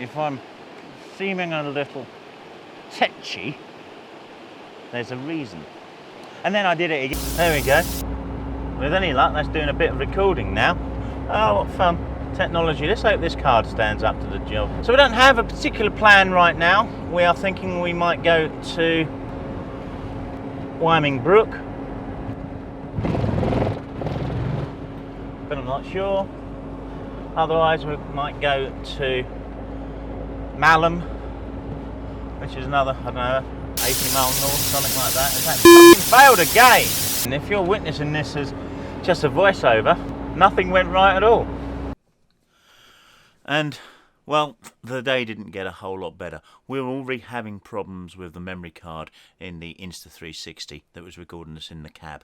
if I'm seeming a little tetchy, there's a reason. And then I did it again. There we go. With any luck, that's doing a bit of recording now. Oh, what fun. Technology. Let's hope this card stands up to the job. So we don't have a particular plan right now. We are thinking we might go to Wyming Brook, but I'm not sure. Otherwise we might go to Malham, which is another, I don't know, 80 mile north, something like that. In fact, fucking failed again. And if you're witnessing this as just a voiceover, nothing went right at all. And, well, the day didn't get a whole lot better. We were already having problems with the memory card in the Insta360 that was recording us in the cab.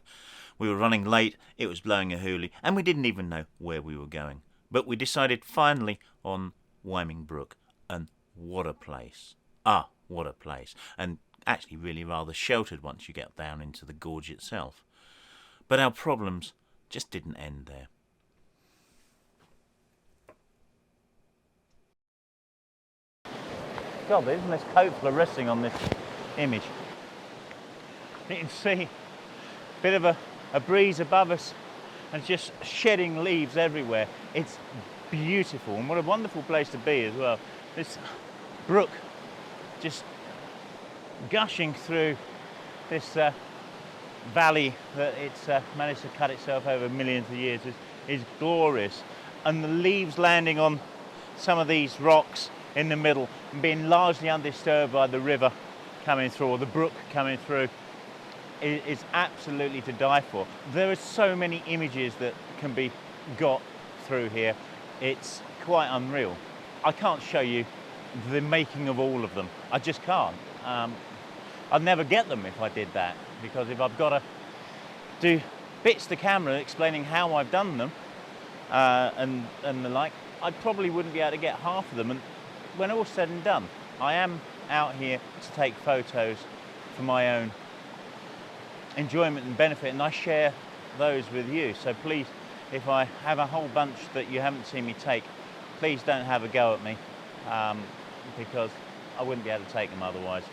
We were running late, it was blowing a hoolie, and we didn't even know where we were going. But we decided finally on Wyming Brook, and what a place. Ah, what a place. And actually really rather sheltered once you get down into the gorge itself. But our problems just didn't end there. God, isn't this coat fluorescing on this image? You can see a bit of a breeze above us and just shedding leaves everywhere. It's beautiful, and what a wonderful place to be as well. This brook just gushing through this valley that it's managed to cut itself over millions of years is glorious. And the leaves landing on some of these rocks in the middle and being largely undisturbed by the river coming through, or the brook coming through, is absolutely to die for. There are so many images that can be got through here. It's quite unreal. I can't show you the making of all of them. I just can't. I'd never get them if I did that, because if I've got to do bits to camera explaining how I've done them and the like, I probably wouldn't be able to get half of them. And when all's said and done, I am out here to take photos for my own enjoyment and benefit, and I share those with you. So please, if I have a whole bunch that you haven't seen me take, please don't have a go at me, because I wouldn't be able to take them otherwise.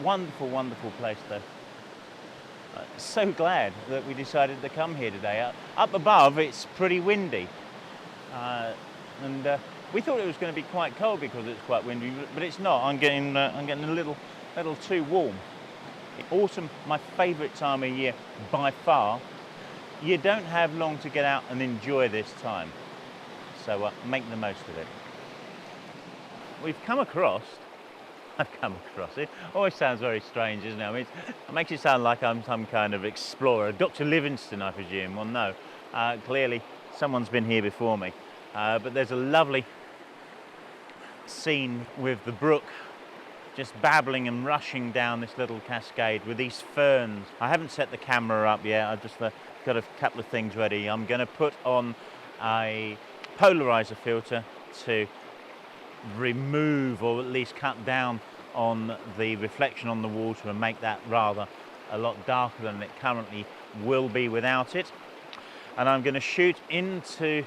Wonderful, wonderful place though. So glad that we decided to come here today. Up above it's pretty windy, and we thought it was going to be quite cold because it's quite windy, but it's not. I'm getting a little too warm. Autumn, my favourite time of year by far. You don't have long to get out and enjoy this time, so make the most of it. I've come across it. Always sounds very strange, isn't it? I mean, it makes it sound like I'm some kind of explorer. Dr. Livingstone, I presume. Well, no. Clearly, someone's been here before me. But there's a lovely scene with the brook just babbling and rushing down this little cascade with these ferns. I haven't set the camera up yet. I've just got a couple of things ready. I'm going to put on a polarizer filter to remove, or at least cut down on the reflection on the water and make that rather a lot darker than it currently will be without it. And I'm going to shoot into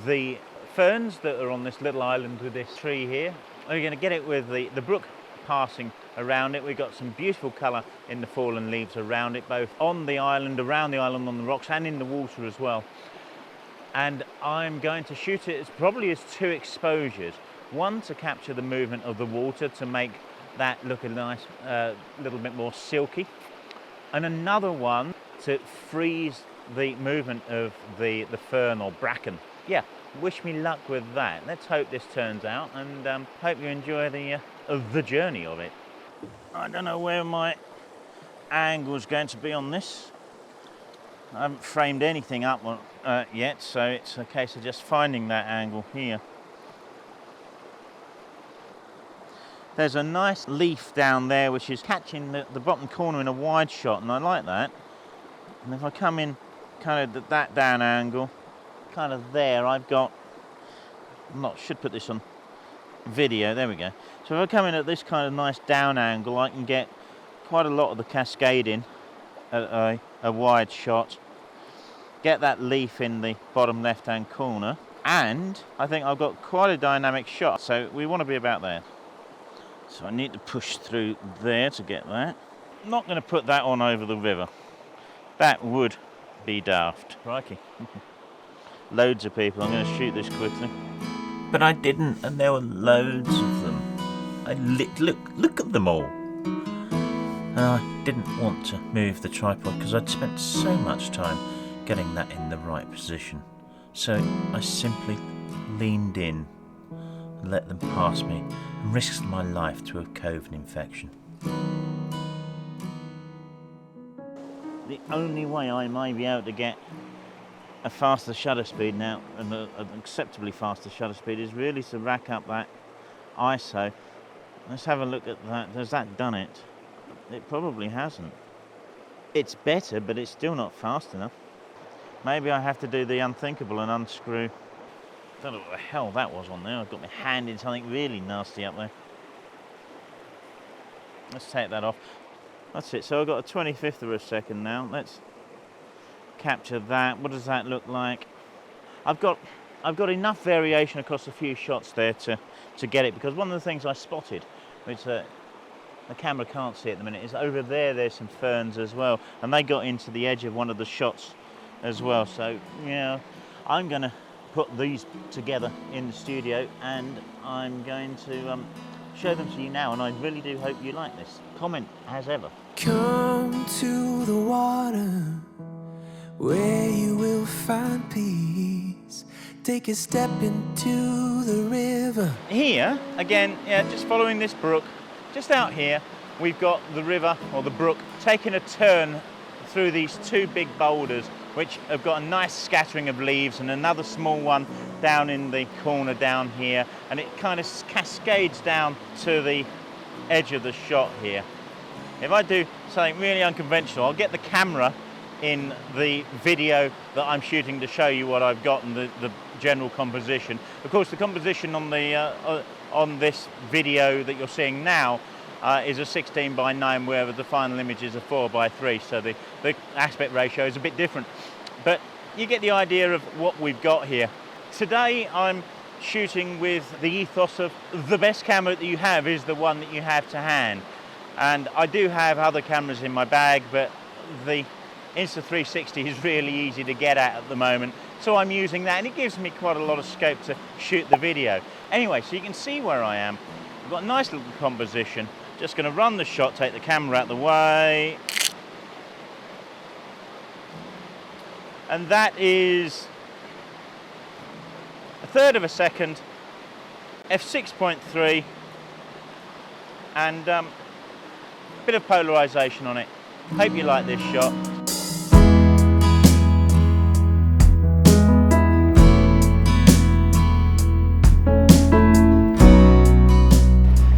the ferns that are on this little island with this tree here. We're going to get it with the brook passing around it. We've got some beautiful colour in the fallen leaves around it, both on the island, around the island, on the rocks, and in the water as well. And I'm going to shoot it probably as two exposures. One to capture the movement of the water to make that look a nice little bit more silky, and another one to freeze the movement of the fern or bracken. Yeah, wish me luck with that. Let's hope this turns out, and hope you enjoy the journey of it. I don't know where my angle is going to be on this. I haven't framed anything up yet, so it's a case of just finding that angle here. There's a nice leaf down there which is catching the bottom corner in a wide shot, and I like that. And if I come in kind of that down angle, kind of there, I've got, should put this on video, there we go. So if I come in at this kind of nice down angle, I can get quite a lot of the cascade in at a wide shot, get that leaf in the bottom left hand corner, And I think I've got quite a dynamic shot, so we want to be about there. So I need to push through there to get that. I'm not going to put that on over the river. That would be daft. Crikey. Loads of people. I'm going to shoot this quickly. But I didn't, and there were loads of them. Look at them all. And I didn't want to move the tripod because I'd spent so much time getting that in the right position. So I simply leaned in and let them pass me and risked my life to a COVID infection. The only way I may be able to get a faster shutter speed now, and an acceptably faster shutter speed, is really to rack up that ISO. Let's have a look at that. Has that done it? It probably hasn't. It's better, but it's still not fast enough. Maybe I have to do the unthinkable and unscrew. I don't know what the hell that was on there. I've got my hand in something really nasty up there. Let's take that off. That's it. So I've got a 25th of a second now. Let's capture that. What does that look like? I've got enough variation across a few shots there to get it, because one of the things I spotted, which the camera can't see at the minute, is over there's some ferns as well, and they got into the edge of one of the shots as well. So yeah, I'm going to put these together in the studio and I'm going to show them to you now, and I really do hope you like this. Comment as ever. Come to the water where you will find peace. Take a step into the river. Here, again, yeah, just following this brook, just out here, we've got the river, or the brook, taking a turn through these two big boulders, which have got a nice scattering of leaves, and another small one down in the corner down here, and it kind of cascades down to the edge of the shot here. If I do something really unconventional, I'll get the camera in the video that I'm shooting to show you what I've got and the general composition. Of course, the composition on the on this video that you're seeing now is a 16:9, whereas the final image is a 4:3, so the aspect ratio is a bit different. But you get the idea of what we've got here. Today I'm shooting with the ethos of the best camera that you have is the one that you have to hand. And I do have other cameras in my bag, but the Insta360 is really easy to get at the moment. So I'm using that, and it gives me quite a lot of scope to shoot the video. Anyway, so you can see where I am. I've got a nice little composition. Just going to run the shot, take the camera out of the way. And that is a third of a second, f6.3, and a bit of polarization on it. Hope you like this shot.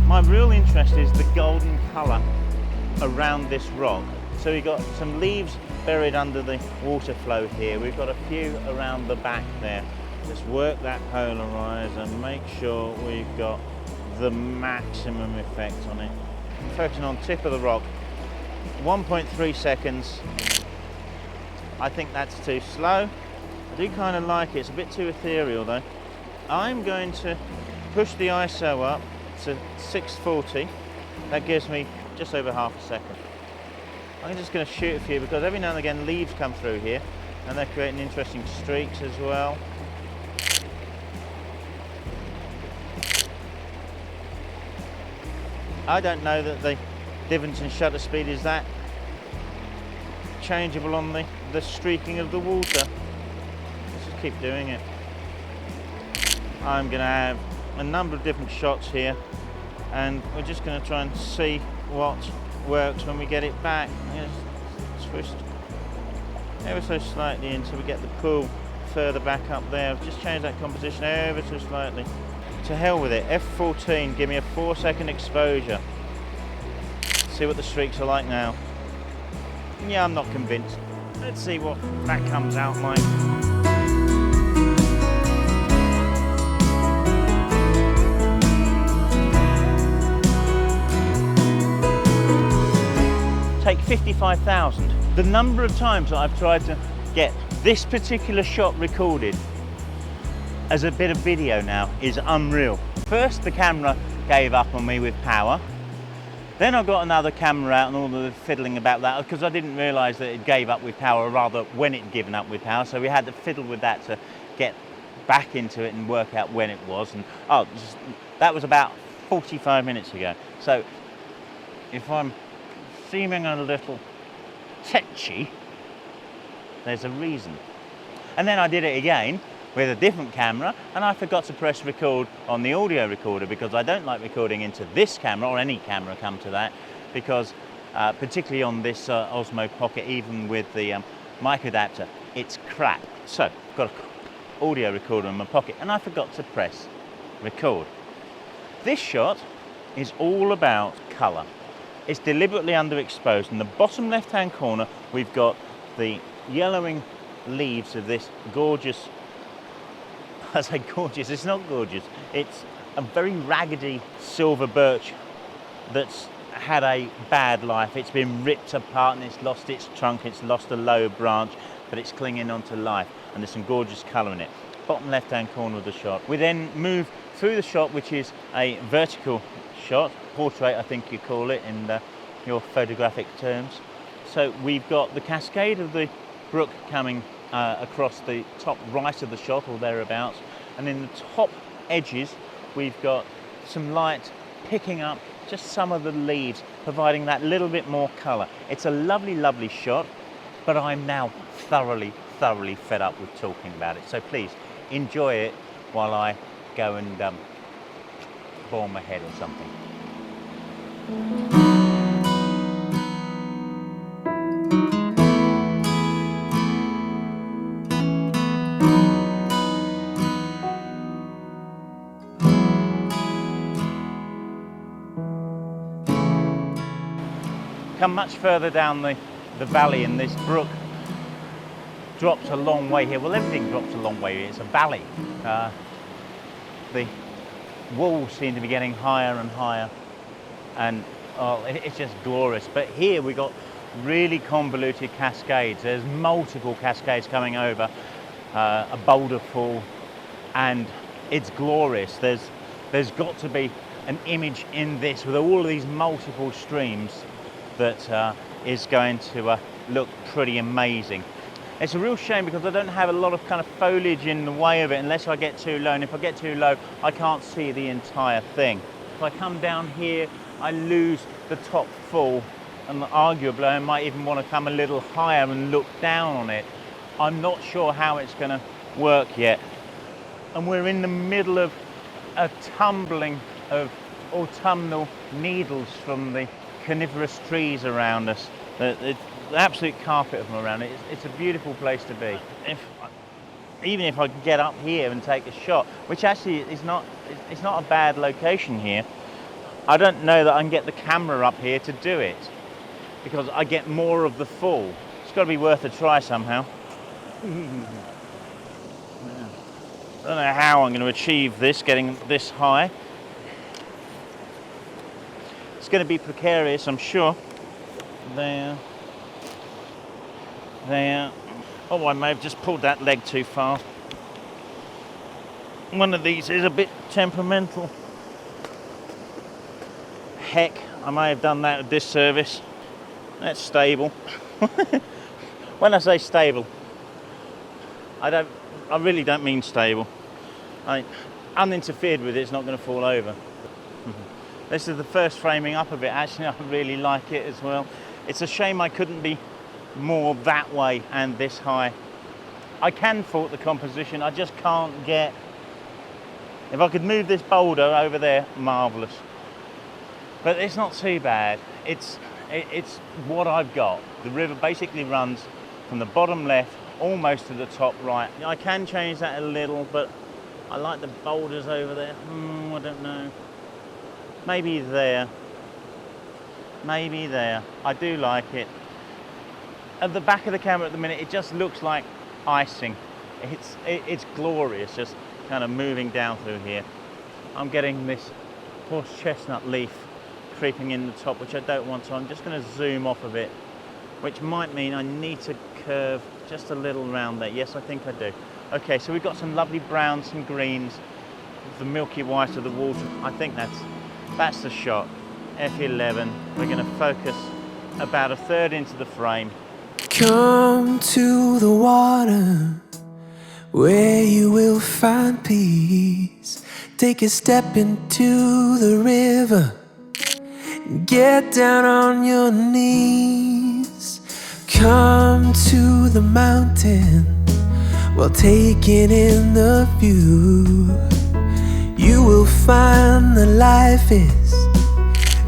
My real interest is the golden colour around this rock. So we've got some leaves buried under the water flow here. We've got a few around the back there. Just work that polarizer and make sure we've got the maximum effect on it. Focusing on tip of the rock, 1.3 seconds. I think that's too slow. I do kind of like it. It's a bit too ethereal though. I'm going to push the ISO up to 640. That gives me just over half a second. I'm just going to shoot a few because every now and again leaves come through here and they're creating interesting streaks as well. I don't know that the difference in shutter speed is that changeable on the streaking of the water. Let's just keep doing it. I'm going to have a number of different shots here, and we're just going to try and see what works when we get it back. Just twist ever so slightly until we get the pool further back up there. I've just changed that composition ever so slightly. To hell with it. F14, give me a 4-second exposure. See what the streaks are like now. Yeah, I'm not convinced. Let's see what that comes out like. Take 55,000. The number of times that I've tried to get this particular shot recorded as a bit of video now is unreal. First, the camera gave up on me with power. Then I got another camera out and all the fiddling about that, because I didn't realise that it gave up with power, or rather when it given up with power. So we had to fiddle with that to get back into it and work out when it was. And that was about 45 minutes ago. So if I'm seeming a little tetchy, there's a reason. And then I did it again with a different camera, and I forgot to press record on the audio recorder, because I don't like recording into this camera, or any camera come to that, because particularly on this Osmo Pocket, even with the mic adapter, it's crap. So I've got an audio recorder in my pocket, and I forgot to press record. This shot is all about colour. It's deliberately underexposed. In the bottom left-hand corner, we've got the yellowing leaves of this gorgeous, I say gorgeous, it's not gorgeous, it's a very raggedy silver birch that's had a bad life. It's been ripped apart and it's lost its trunk, it's lost a lower branch, but it's clinging on to life, and there's some gorgeous colour in it. Bottom left-hand corner of the shot. We then move through the shot, which is a vertical shot, portrait I think you call it in your photographic terms. So we've got the cascade of the brook coming across the top right of the shot, or thereabouts, and in the top edges we've got some light picking up just some of the leaves, providing that little bit more colour. It's a lovely, lovely shot, but I'm now thoroughly fed up with talking about it. So please enjoy it while I go and bore my head or something. Come much further down the valley, and this brook drops a long way here. Well, everything drops a long way here. It's a valley. The walls seem to be getting higher and higher, and it's just glorious. But here we got really convoluted cascades. There's multiple cascades coming over a boulder fall, and it's glorious. There's got to be an image in this with all of these multiple streams that is going to look pretty amazing. It's a real shame because I don't have a lot of kind of foliage in the way of it unless I get too low, and if I get too low I can't see the entire thing. If I come down here I lose the top fall, and arguably I might even want to come a little higher and look down on it. I'm not sure how it's going to work yet. And we're in the middle of a tumbling of autumnal needles from the coniferous trees around us. The absolute carpet of them around it. It's a beautiful place to be. Even if I could get up here and take a shot, which actually is not, it's not a bad location here, I don't know that I can get the camera up here to do it, because I get more of the fall. It's got to be worth a try somehow. I don't know how I'm going to achieve this, getting this high. It's going to be precarious, I'm sure. There. Oh, I may have just pulled that leg too far. One of these is a bit temperamental. Heck, I may have done that a disservice. That's stable. When I say stable, I really don't mean stable. Uninterfered with, it's not going to fall over. This is the first framing up of it. Actually, I really like it as well. It's a shame I couldn't be more that way and this high. I can fault the composition, I just can't get. If I could move this boulder over there, marvellous. But it's not too bad. It's what I've got. The river basically runs from the bottom left almost to the top right. I can change that a little, but I like the boulders over there. I don't know. Maybe there. Maybe there. I do like it. At the back of the camera at the minute, it just looks like icing. It's glorious, just kind of moving down through here. I'm getting this horse chestnut leaf creeping in the top, which I don't want, so I'm just going to zoom off a bit, which might mean I need to curve just a little round there. Yes, I think I do. Okay, so we've got some lovely browns, some greens, the milky white of the water. I think that's the shot. F11. We're going to focus about a third into the frame. Come to the water where you will find peace. Take a step into the river. Get down on your knees. Come to the mountain while taking in the view. You will find that life is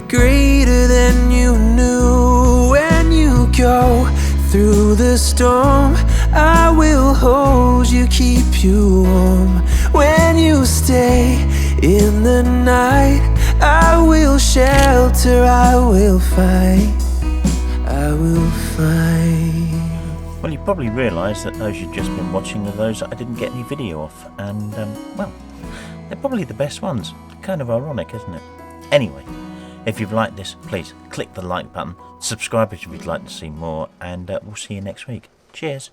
greater than you knew. When you go through the storm, I will hold you, keep you warm. When you stay in the night, I will shelter, I will fight, I will fight. Well, you probably realised that those you've just been watching are those that I didn't get any video of, and well, they're probably the best ones. Kind of ironic, isn't it? Anyway, if you've liked this, please click the like button, subscribe if you'd like to see more, and we'll see you next week. Cheers.